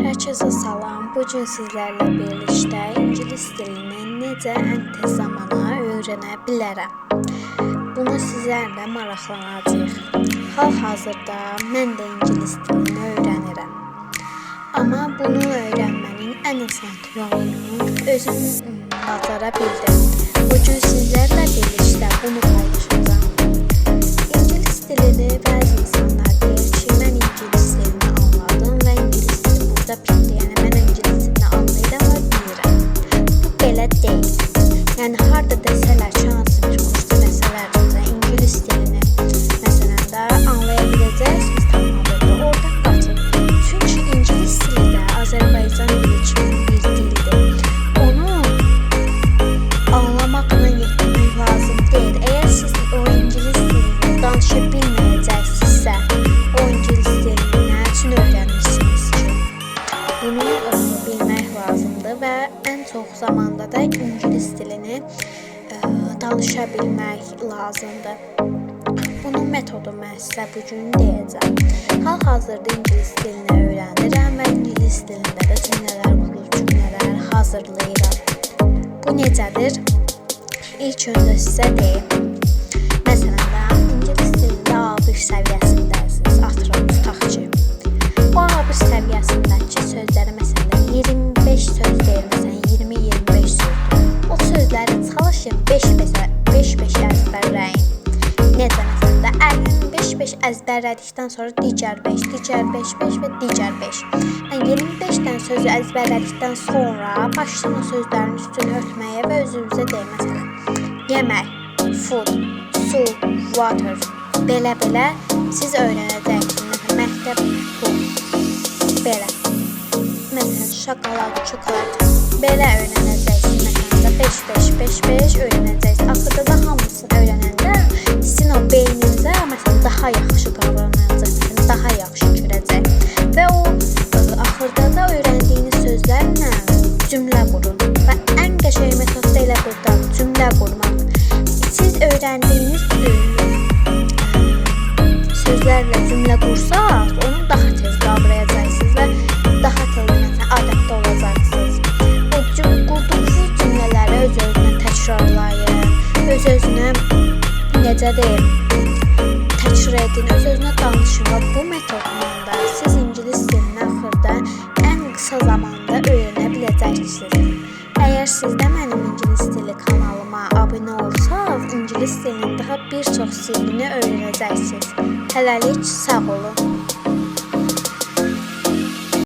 Herkese salam. Bugün sizlerle birlikte İngilis dilini necə ən tez zamana öyrənə bilərəm. Bunu sizlərlə maraqlanacağıq. Hal-hazırda mən də İngilis dilini öyrənirəm. Amma bunu öyrənmənin ən asan yolunu özüm bacara bildim. Bugün sizlərlə birlikte bunu paylaşacağım. İngilis dilini bəzi insanlar deyir ki, mən İngilis dilini anladım və İngilis dili burada bitdi. Yəni mən İngilis dilini anlayıram və bilirəm. Bu belə deyil. Yəni harda desələr ki, hansı bir kursda desələr İngilis dilini məsələn də anlaya biləcəksiniz tamamıyla oradan qaçın. Çünki İngilis dili də Azərbaycan dili kimi bir dildir. Onu anlamaqla yetinmək lazım deyil. Əgər siz o İngilis dilini danışa bilməyəcəksinizsə, o İngilis dilini nə üçün öyrənmişsiniz ki? Bunu bilmək lazımdır və ən çox zamanda da İngilis dilini danışa bilmək lazımdır. Bunun metodu mən sizə bugün deyəcəm. Hal-hazırda İngilis dilini öyrənirəm və İngilis dilində də cümlələr qurur, cümlələr hazırlayıram. Bu necədir? İlk öncə sizə deyim. Məsələn də İngilis dilində A1 səviyyəsindəsiniz. Tutaq ki, bu A1 səviyyəsindəki sözləri məsələn 25 söz deyil, məsələn 20-25 sözdür. O sözləri çalışın 5-5 əzbərləyin. Necə məsələn də 55 əzbərlədikdən sonra digər 5, digər 5 və digər 5. Yəni 25-dən sözü əzbərlədikdən sonra başlayın o sözlərin üstünü örtməyə və özünüzə deyin. Məsələn, yemək, food, su, water. Belə siz öyrənəcəksiniz. Məsələn, məktəb, pul. Belə. Məsələn, şokolad, çikolat. Belə öyrənəcəksiniz. Məsələn də 5 öyrənəcəksiniz. Axırda da hamısını öyrənəndə sizin o beyninizə məsələn daha yaxşı davranacaq, daha yaxşı görəcək. Və o axırda da öyrəndiyiniz sözlərlə cümlə qurun. Və ən qəşəng metod da elə burada cümlə qurmaq. Siz öyrəndiyiniz sözlərlə cümlə qursaq, onu daha tez qavrayacaqsınız və daha tez adətdə olacaqsınız. O qurduğunuz cümlələri öz-özünə təkrarlayın, öz-özünə necə deyim, təkrar edin, öz-özünə danışın və bu metodla da siz İngilis dilini axırda ən qısa zamanda öyrənə biləcəksiniz. Əgər siz də mənim İngilis dili kanalıma abunə olsanız, İngilis dilinin daha bir çox sirrini öyrənəcəksiniz. Hələlik sağ olun.